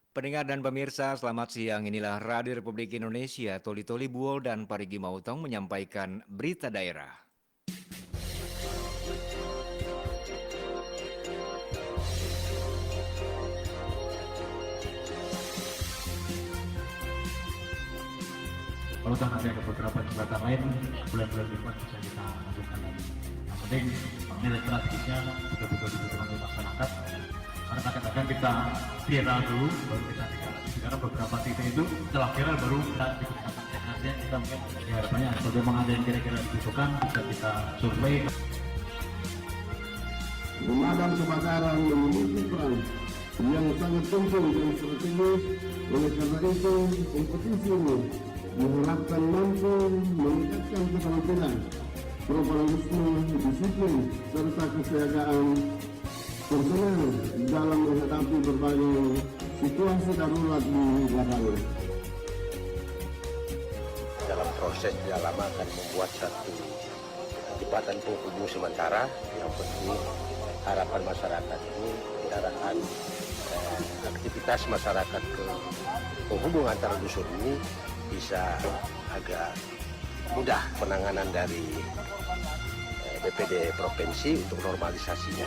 Pendengar dan pemirsa, selamat siang. Inilah Radio Republik Indonesia, Toli Toli Buol dan Parigi Mautong menyampaikan berita daerah. Kalau udah nanti ada beberapa jembatan lain, bulan-bulan depan bisa kita lanjutkan lagi. Yang penting nilai strategisnya betul-betul dibutuhkan oleh masyarakat. Karena kadang-kadang kita viral dulu, baru kita tinggal lagi. Karena beberapa titik itu setelah viral baru kita digunakan. Artinya kita mungkin ya harapannya sebagai ada yang kira-kira dibutuhkan bisa kita survei. Pemadam kebakaran memiliki peran yang sangat penting dan strategis. Oleh karena itu, kompetisi ini diharapkan mampu meningkatkan keterampilan, profesionalisme, disiplin, serta kesiagaan personel dalam menghadapi berbagai situasi darurat di lapangan. Dalam proses tidak lama akan membuat satu jembatan penghubung sementara. Yang penting harapan masyarakat ini kendaraan aktivitas masyarakat ke penghubung antara dusun ini bisa agak mudah penanganan dari BPD provinsi untuk normalisasinya.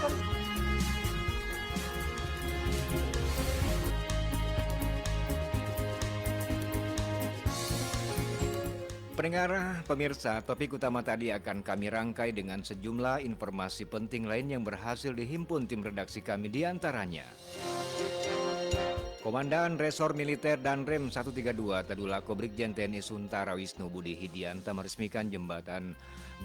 Pendengar, pemirsa, topik utama tadi akan kami rangkai dengan sejumlah informasi penting lain yang berhasil dihimpun tim redaksi kami di antaranya. Komandan Resor Militer dan Rem 132 Tadulako Brigjen TNI Suntara Wisnu Budi Hidianta meresmikan jembatan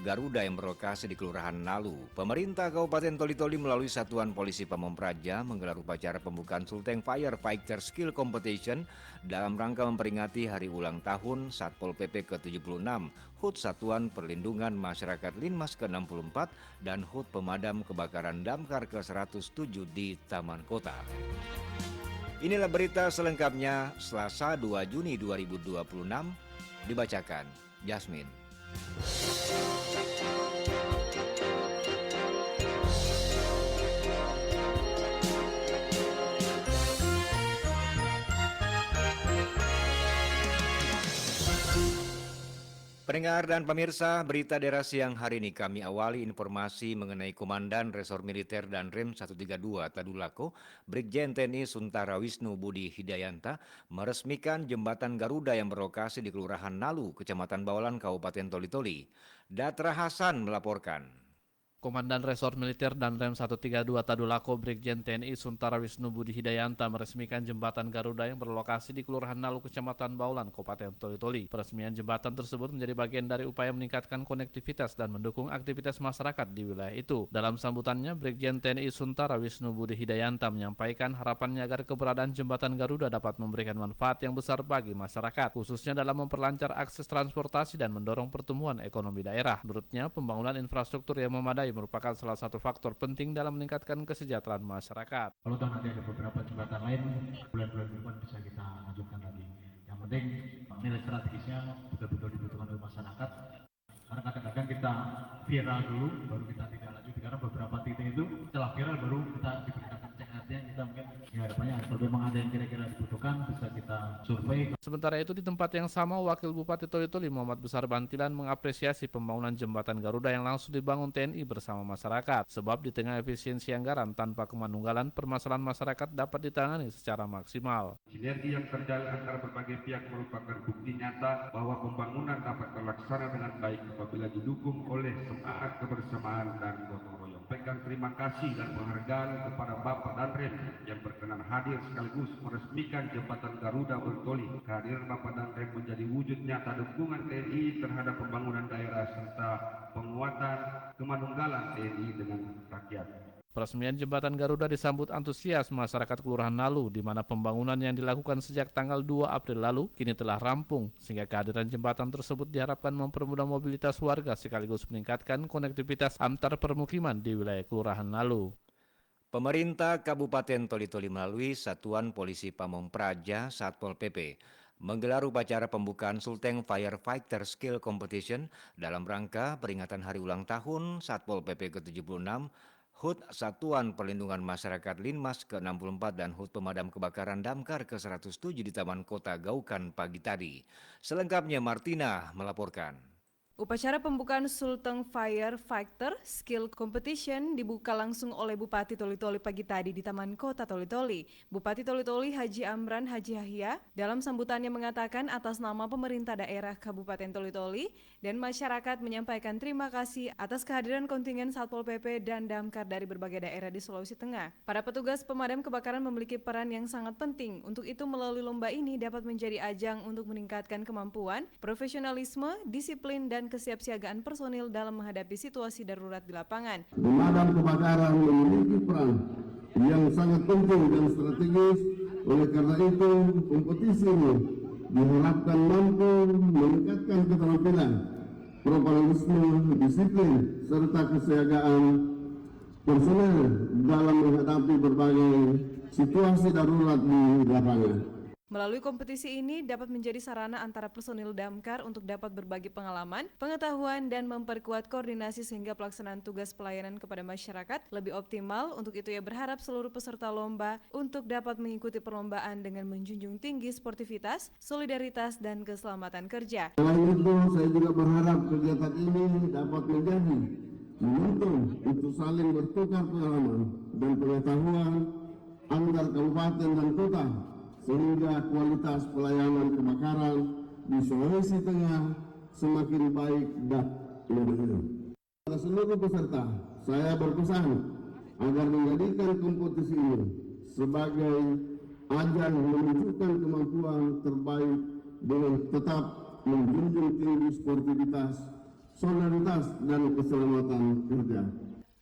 Garuda yang berlokasi di Kelurahan Nalu. Pemerintah Kabupaten Toli-Toli melalui Satuan Polisi Pamong Praja menggelar upacara pembukaan Sulteng Firefighter Skill Competition dalam rangka memperingati hari ulang tahun Satpol PP ke-76, HUT Satuan Perlindungan Masyarakat Linmas ke-64 dan HUT Pemadam Kebakaran Damkar ke-107 di Taman Kota. Inilah berita selengkapnya Selasa 2 Juni 2026, dibacakan Jasmine. Pendengar dan pemirsa, berita daerah siang hari ini kami awali informasi mengenai Komandan Resor Militer dan Rem 132 Tadulako, Brigjen TNI Suntara Wisnu Budi Hidayanta meresmikan jembatan Garuda yang berlokasi di Kelurahan Nalu, Kecamatan Bawalan, Kabupaten Toli-Toli. Datra Hasan melaporkan. Komandan Resor Militer dan Rem 132 Tadulako Brigjen TNI Suntara Wisnu Budi Hidayanta meresmikan jembatan Garuda yang berlokasi di Kelurahan Nalu, Kecamatan Baulan, Kabupaten Toli-Toli. Peresmian jembatan tersebut menjadi bagian dari upaya meningkatkan konektivitas dan mendukung aktivitas masyarakat di wilayah itu. Dalam sambutannya, Brigjen TNI Suntara Wisnu Budi Hidayanta menyampaikan harapannya agar keberadaan jembatan Garuda dapat memberikan manfaat yang besar bagi masyarakat, khususnya dalam memperlancar akses transportasi dan mendorong pertumbuhan ekonomi daerah. Menurutnya, pembangunan infrastruktur yang memadai merupakan salah satu faktor penting dalam meningkatkan kesejahteraan masyarakat. Kalau udah nanti ada beberapa jembatan lain, bulan-bulan depan bisa kita lanjutkan lagi. Yang penting nilai strategisnya betul-betul dibutuhkan oleh masyarakat. Karena kadang-kadang kita viral dulu, baru kita tidak lanjut. Karena beberapa titik itu setelah viral baru kita diberikan cek. Artinya kita mungkin ya harapannya kalau memang ada yang kira-kira dibutuhkan bisa kita survei. Sementara itu di tempat yang sama, Wakil Bupati Toli-Toli Muhammad Besar Bantilan mengapresiasi pembangunan jembatan Garuda yang langsung dibangun TNI bersama masyarakat. Sebab di tengah efisiensi anggaran tanpa kemanunggalan, permasalahan masyarakat dapat ditangani secara maksimal. Sinergi yang terjalin antara berbagai pihak merupakan bukti nyata bahwa pembangunan dapat terlaksana dengan baik apabila didukung oleh semangat kebersamaan dan gotong royong. Sampaikan terima kasih dan penghargaan kepada Bapak dan Rem yang berkenan hadir sekaligus meresmikan jembatan Garuda Bertoli. Kehadiran Bapak dan Rem menjadi wujud nyata dukungan TNI terhadap pembangunan daerah serta penguatan kemanunggalan TNI dengan rakyat. Peresmian jembatan Garuda disambut antusias masyarakat Kelurahan Nalu, di mana pembangunan yang dilakukan sejak tanggal 2 April lalu kini telah rampung, sehingga kehadiran jembatan tersebut diharapkan mempermudah mobilitas warga sekaligus meningkatkan konektivitas antar permukiman di wilayah Kelurahan Nalu. Pemerintah Kabupaten Toli-Toli melalui Satuan Polisi Pamong Praja Satpol PP menggelar upacara pembukaan Sulteng Firefighter Skill Competition dalam rangka peringatan hari ulang tahun Satpol PP ke-76, HUT Satuan Perlindungan Masyarakat Linmas ke-64 dan HUT Pemadam Kebakaran Damkar ke-107 di Taman Kota Gaukan pagi tadi. Selengkapnya Martina melaporkan. Upacara pembukaan Sulteng Fire Fighter Skill Competition dibuka langsung oleh Bupati Toli-Toli pagi tadi di Taman Kota Toli-Toli. Bupati Toli-Toli Haji Amran Haji Yahya dalam sambutannya mengatakan atas nama pemerintah daerah Kabupaten Toli-Toli dan masyarakat menyampaikan terima kasih atas kehadiran kontingen Satpol PP dan Damkar dari berbagai daerah di Sulawesi Tengah. Para petugas pemadam kebakaran memiliki peran yang sangat penting. Untuk itu melalui lomba ini dapat menjadi ajang untuk meningkatkan kemampuan, profesionalisme, disiplin, dan kesiapsiagaan personil dalam menghadapi situasi darurat di lapangan. Pemadam kebakaran memiliki peran yang sangat penting dan strategis. Oleh karena itu, kompetisi ini diharapkan mampu meningkatkan keterampilan, profesionalisme, disiplin, serta kesiagaan personil dalam menghadapi berbagai situasi darurat di lapangan. Melalui kompetisi ini dapat menjadi sarana antara personil damkar untuk dapat berbagi pengalaman, pengetahuan, dan memperkuat koordinasi sehingga pelaksanaan tugas pelayanan kepada masyarakat lebih optimal. Untuk itu ia berharap seluruh peserta lomba untuk dapat mengikuti perlombaan dengan menjunjung tinggi sportivitas, solidaritas, dan keselamatan kerja. Selain itu, saya juga berharap kegiatan ini dapat menjadi momentum untuk saling bertukar pengalaman dan pengetahuan antar kabupaten dan kota, sehingga kualitas pelayanan kebakaran di Sulawesi Tengah semakin baik dan menurun. Pada seluruh peserta, saya berpesan agar menjadikan kompetisi ini sebagai ajang menunjukkan kemampuan terbaik dengan tetap menjunjung tinggi sportivitas, solidaritas, dan keselamatan kerja.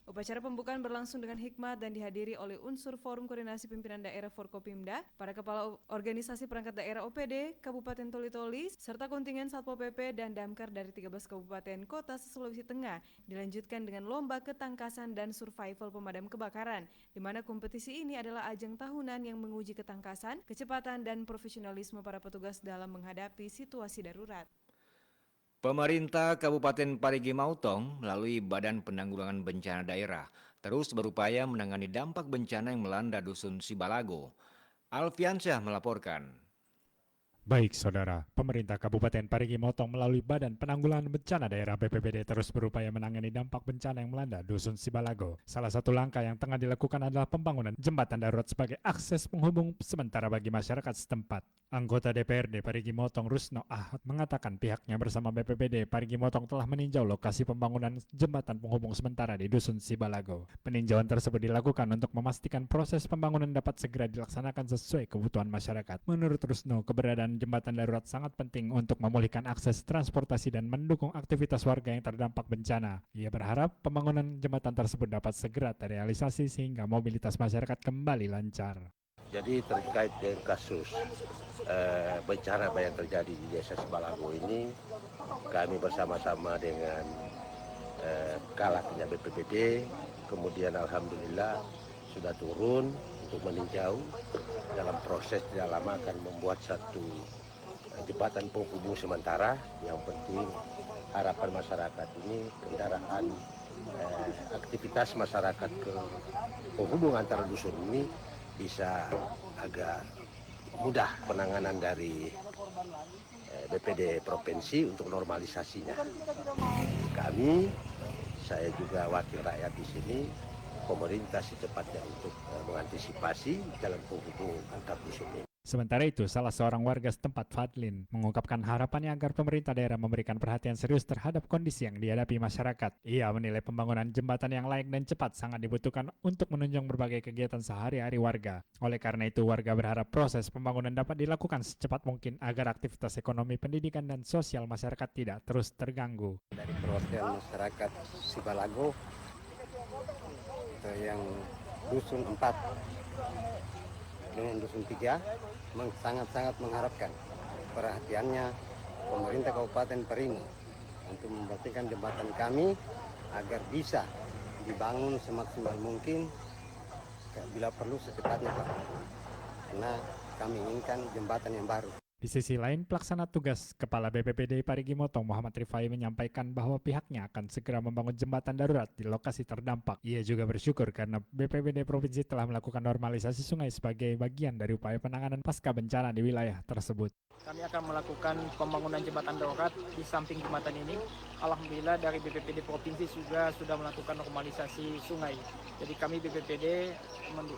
Upacara pembukaan berlangsung dengan hikmat dan dihadiri oleh unsur Forum Koordinasi Pimpinan Daerah Forkopimda, para kepala organisasi perangkat daerah OPD, Kabupaten Toli-Toli, serta kontingen Satpol PP dan Damkar dari 13 kabupaten kota Sulawesi Tengah. Dilanjutkan dengan lomba ketangkasan dan survival pemadam kebakaran, di mana kompetisi ini adalah ajang tahunan yang menguji ketangkasan, kecepatan, dan profesionalisme para petugas dalam menghadapi situasi darurat. Pemerintah Kabupaten Parigi Mautong melalui Badan Penanggulangan Bencana Daerah terus berupaya menangani dampak bencana yang melanda Dusun Sibalago. Alfiansyah melaporkan. Baik saudara, pemerintah Kabupaten Parigi Motong melalui Badan Penanggulangan Bencana Daerah BPBD terus berupaya menangani dampak bencana yang melanda Dusun Sibalago. Salah satu langkah yang tengah dilakukan adalah pembangunan jembatan darurat sebagai akses penghubung sementara bagi masyarakat setempat. Anggota DPRD Parigi Motong Rusno Ahad mengatakan pihaknya bersama BPBD Parigi Motong telah meninjau lokasi pembangunan jembatan penghubung sementara di Dusun Sibalago. Peninjauan tersebut dilakukan untuk memastikan proses pembangunan dapat segera dilaksanakan sesuai kebutuhan masyarakat. Menurut Rusno, keberadaan jembatan darurat sangat penting untuk memulihkan akses transportasi dan mendukung aktivitas warga yang terdampak bencana. Ia berharap pembangunan jembatan tersebut dapat segera terrealisasi sehingga mobilitas masyarakat kembali lancar. Jadi terkait dengan kasus bencana yang terjadi di Desa Sibalago ini, kami bersama-sama dengan Kalaknya BPBD, kemudian alhamdulillah sudah turun untuk meninjau. Dalam proses tidak lama akan membuat satu jembatan penghubung sementara. Yang penting harapan masyarakat ini kendaraan aktivitas masyarakat ke penghubung antara dusun ini bisa agak mudah penanganan dari BPD Provinsi untuk normalisasinya. Kami, saya juga wakil rakyat di sini, pemerintah secepatnya untuk mengantisipasi dalam penghubung antar dusun ini. Sementara itu, salah seorang warga setempat, Fadlin, mengungkapkan harapannya agar pemerintah daerah memberikan perhatian serius terhadap kondisi yang dihadapi masyarakat. Ia menilai pembangunan jembatan yang layak dan cepat sangat dibutuhkan untuk menunjang berbagai kegiatan sehari-hari warga. Oleh karena itu, warga berharap proses pembangunan dapat dilakukan secepat mungkin agar aktivitas ekonomi, pendidikan, dan sosial masyarakat tidak terus terganggu. Dari perwakilan masyarakat Sibalago yang Dusun 4 dengan Dusun 3 sangat-sangat mengharapkan perhatiannya pemerintah Kabupaten Parigi untuk memperhatikan jembatan kami agar bisa dibangun semaksimal mungkin bila perlu secepatnya Pak, karena kami inginkan jembatan yang baru. Di sisi lain, pelaksana tugas Kepala BPBD Parigi Motong Muhammad Rifai menyampaikan bahwa pihaknya akan segera membangun jembatan darurat di lokasi terdampak. Ia juga bersyukur karena BPBD Provinsi telah melakukan normalisasi sungai sebagai bagian dari upaya penanganan pasca bencana di wilayah tersebut. Kami akan melakukan pembangunan jembatan darurat di samping jembatan ini. Alhamdulillah dari BPBD Provinsi juga sudah melakukan normalisasi sungai. Jadi kami BPBD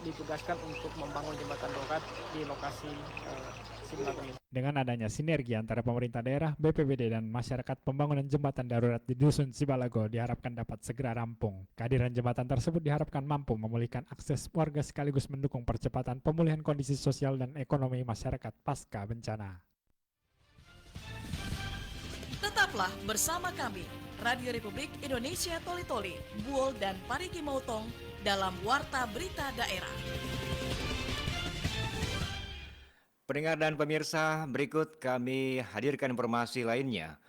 ditugaskan untuk membangun jembatan darurat di lokasi Simulator ini. Dengan adanya sinergi antara pemerintah daerah, BPBD dan masyarakat, pembangunan jembatan darurat di Dusun Sibalago diharapkan dapat segera rampung. Kehadiran jembatan tersebut diharapkan mampu memulihkan akses warga sekaligus mendukung percepatan pemulihan kondisi sosial dan ekonomi masyarakat pasca bencana. Tetaplah bersama kami, Radio Republik Indonesia Toli-Toli, Buol dan Parigi Motong dalam Warta Berita Daerah. Pendengar dan pemirsa, berikut kami hadirkan informasi lainnya.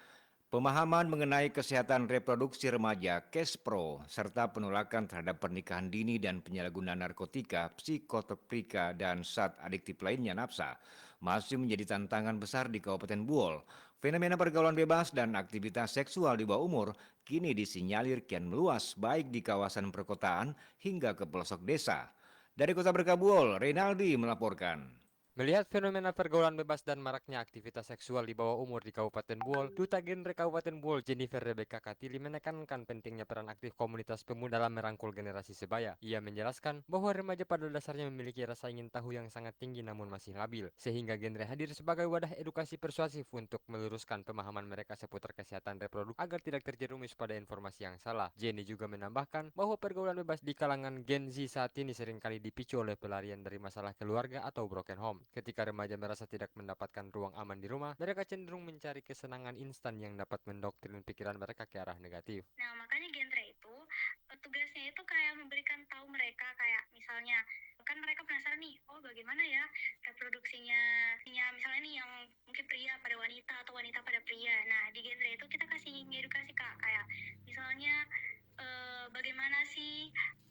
Pemahaman mengenai kesehatan reproduksi remaja, KESPRO, serta penolakan terhadap pernikahan dini dan penyalahgunaan narkotika, psikotropika, dan zat adiktif lainnya nafsa, masih menjadi tantangan besar di Kabupaten Buol. Fenomena pergaulan bebas dan aktivitas seksual di bawah umur kini disinyalir kian meluas baik di kawasan perkotaan hingga ke pelosok desa. Dari Kota Berkah Buol, Reynaldi melaporkan. Melihat fenomena pergaulan bebas dan maraknya aktivitas seksual di bawah umur di Kabupaten Buol, Duta Genre Kabupaten Buol Jennifer Rebecca Katili menekankan pentingnya peran aktif komunitas pemuda dalam merangkul generasi sebaya. Ia menjelaskan bahwa remaja pada dasarnya memiliki rasa ingin tahu yang sangat tinggi namun masih labil, sehingga genre hadir sebagai wadah edukasi persuasif untuk meluruskan pemahaman mereka seputar kesehatan reproduksi agar tidak terjerumus pada informasi yang salah. Jenny juga menambahkan bahwa pergaulan bebas di kalangan Gen Z saat ini seringkali dipicu oleh pelarian dari masalah keluarga atau broken home. Ketika remaja merasa tidak mendapatkan ruang aman di rumah, mereka cenderung mencari kesenangan instan yang dapat mendoktrin pikiran mereka ke arah negatif. Nah, makanya genre itu tugasnya itu kayak memberikan tahu mereka, kayak misalnya kan mereka penasaran nih, oh bagaimana ya reproduksinya misalnya nih yang mungkin pria pada wanita atau wanita pada pria. Nah, di genre itu kita kasih edukasi Kak, kayak misalnya bagaimana sih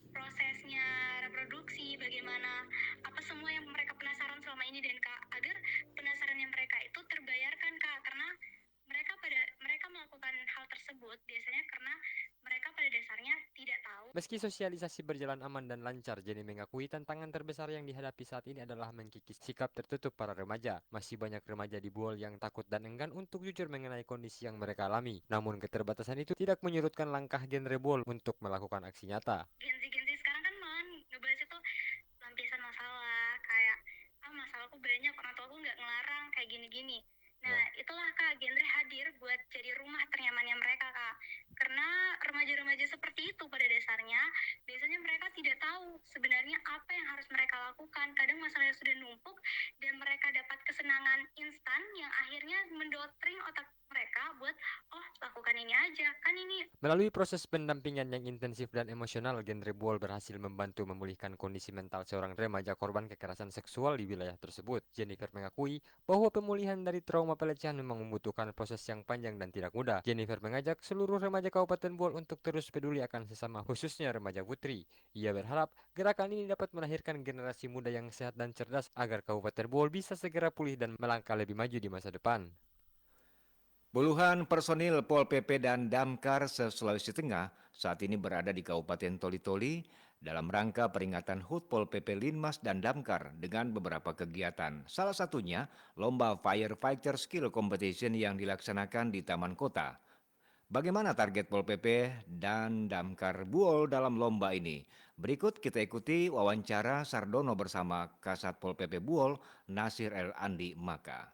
prosesnya reproduksi, bagaimana apa semua yang mereka penasaran selama ini, dan Kak, agar penasarannya mereka itu terbayarkan Kak, karena mereka melakukan hal tersebut biasanya karena mereka pada dasarnya tidak tahu. Meski sosialisasi berjalan aman dan lancar, Jenny mengakui tantangan terbesar yang dihadapi saat ini adalah mengkikis sikap tertutup para remaja. Masih banyak remaja di Buol yang takut dan enggan untuk jujur mengenai kondisi yang mereka alami. Namun keterbatasan itu tidak menyurutkan langkah genre Buol untuk melakukan aksi nyata. Gen Z sekarang kan malah ngebahas itu lampiasan masalah, kayak masalahku banyak, orang tua aku nggak ngelarang, kayak gini-gini. Nah, itulah Kak, genre hadir buat jadi rumah ternyamannya mereka Kak. Karena remaja-remaja seperti itu pada dasarnya, biasanya mereka tidak tahu sebenarnya apa yang harus mereka lakukan. Kadang masalahnya sudah numpuk dan mereka dapat kesenangan instan yang akhirnya mendoktrin otak mereka buat, oh lakukan ini aja, kan ini. Melalui proses pendampingan yang intensif dan emosional, genre Buol berhasil membantu memulihkan kondisi mental seorang remaja korban kekerasan seksual di wilayah tersebut. Jennifer mengakui bahwa pemulihan dari trauma pelecehan memang membutuhkan proses yang panjang dan tidak mudah. Jennifer mengajak seluruh remaja Kabupaten Buol untuk terus peduli akan sesama, khususnya remaja putri. Ia berharap gerakan ini dapat melahirkan generasi muda yang sehat dan cerdas agar Kabupaten Buol bisa segera pulih dan melangkah lebih maju di masa depan. Puluhan personil Pol PP dan Damkar se-Sulawesi Tengah saat ini berada di Kabupaten Toli-Toli dalam rangka peringatan HUT Pol PP Linmas dan Damkar dengan beberapa kegiatan. Salah satunya Lomba Firefighter Skill Competition yang dilaksanakan di Taman Kota. Bagaimana target Pol PP dan Damkar Buol dalam lomba ini? Berikut kita ikuti wawancara Sardono bersama Kasat Pol PP Buol, Nasir El Andi Maka.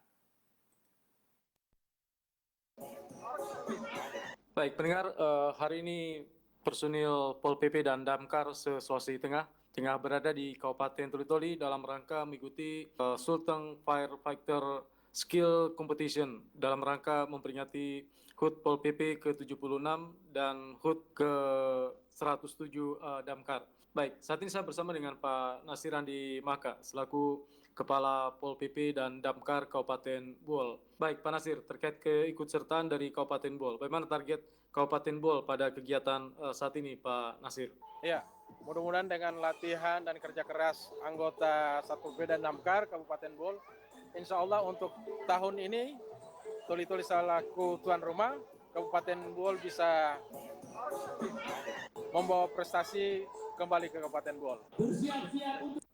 Baik, pendengar, hari ini personil Pol PP dan Damkar se-Sulawesi Tengah berada di Kabupaten Toli-Toli dalam rangka mengikuti Sulteng Firefighter Skill Competition dalam rangka memperingati HUT Pol PP ke-76 dan HUT ke-107 Damkar. Baik, saat ini saya bersama dengan Pak Nasir Andi Maka selaku Kepala Pol PP dan Damkar Kabupaten Buol. Baik, Pak Nasir, terkait keikutsertaan dari Kabupaten Buol, bagaimana target Kabupaten Buol pada kegiatan saat ini, Pak Nasir? Ya, mudah-mudahan dengan latihan dan kerja keras anggota Satpol PP dan Damkar Kabupaten Buol, insya Allah untuk tahun ini Toli-Toli selaku tuan rumah, Kabupaten Buol bisa membawa prestasi kembali ke Kabupaten Buol.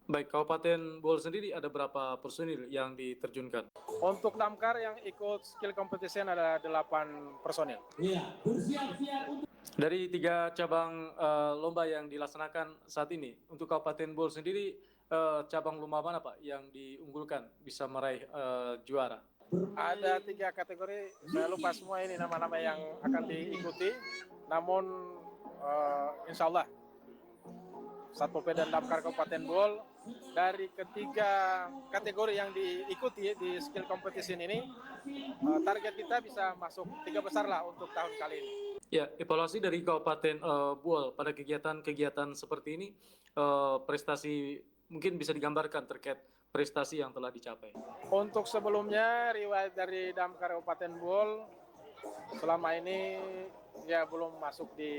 Baik, Kabupaten Buol sendiri ada berapa personil yang diterjunkan? Untuk damkar yang ikut skill competition ada 8 personil. Dari 3 cabang lomba yang dilaksanakan saat ini, untuk Kabupaten Buol sendiri cabang lomba mana Pak yang diunggulkan bisa meraih juara? Ada 3 kategori, saya lupa semua ini nama-nama yang akan diikuti, namun insya Allah Satpol PP dan Damkar Kabupaten Buol dari ketiga kategori yang diikuti di skill competition ini, target kita bisa masuk 3 besar lah untuk tahun kali ini. Ya, evaluasi dari Kabupaten Buol pada kegiatan-kegiatan seperti ini, prestasi mungkin bisa digambarkan terkait prestasi yang telah dicapai. Untuk sebelumnya, riwayat dari Damkar Kabupaten Buol selama ini ya belum masuk di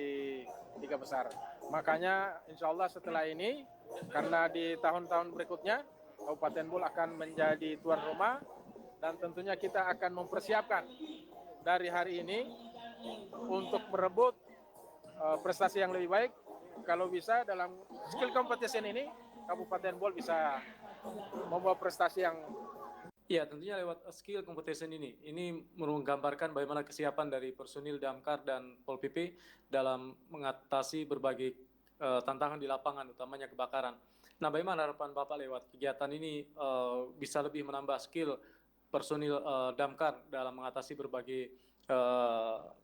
3 besar. Makanya insya Allah setelah ini, karena di tahun-tahun berikutnya Kabupaten Buol akan menjadi tuan rumah, dan tentunya kita akan mempersiapkan dari hari ini untuk merebut prestasi yang lebih baik. Kalau bisa dalam skill competition ini Kabupaten Buol bisa membawa prestasi yang... Ya, tentunya lewat skill competition ini menggambarkan bagaimana kesiapan dari personil Damkar dan Pol PP dalam mengatasi berbagai tantangan di lapangan, utamanya kebakaran. Nah, bagaimana harapan Bapak lewat kegiatan ini bisa lebih menambah skill personil Damkar dalam mengatasi berbagai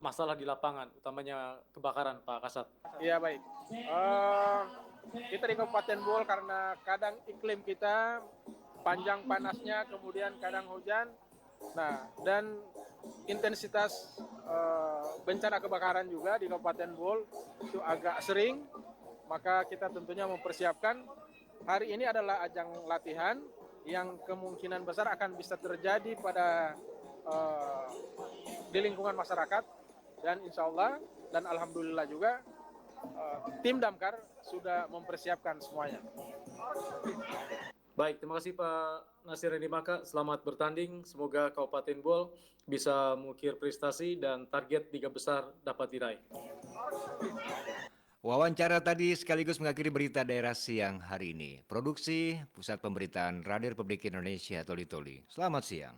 masalah di lapangan, utamanya kebakaran, Pak Kasat? Iya, baik. Kita di Kabupaten Buol karena kadang iklim kita panjang panasnya, kemudian kadang hujan. Nah, dan intensitas bencana kebakaran juga di Kabupaten Buol itu agak sering. Maka kita tentunya mempersiapkan hari ini adalah ajang latihan yang kemungkinan besar akan bisa terjadi pada di lingkungan masyarakat, dan insya Allah dan alhamdulillah juga tim Damkar sudah mempersiapkan semuanya. Baik, terima kasih Pak Nasir Maka. Selamat bertanding. Semoga Kabupaten Buol bisa mengukir prestasi dan target 3 besar dapat diraih. Wawancara tadi sekaligus mengakhiri berita daerah siang hari ini. Produksi Pusat Pemberitaan Radio Republik Indonesia Toli-Toli. Selamat siang.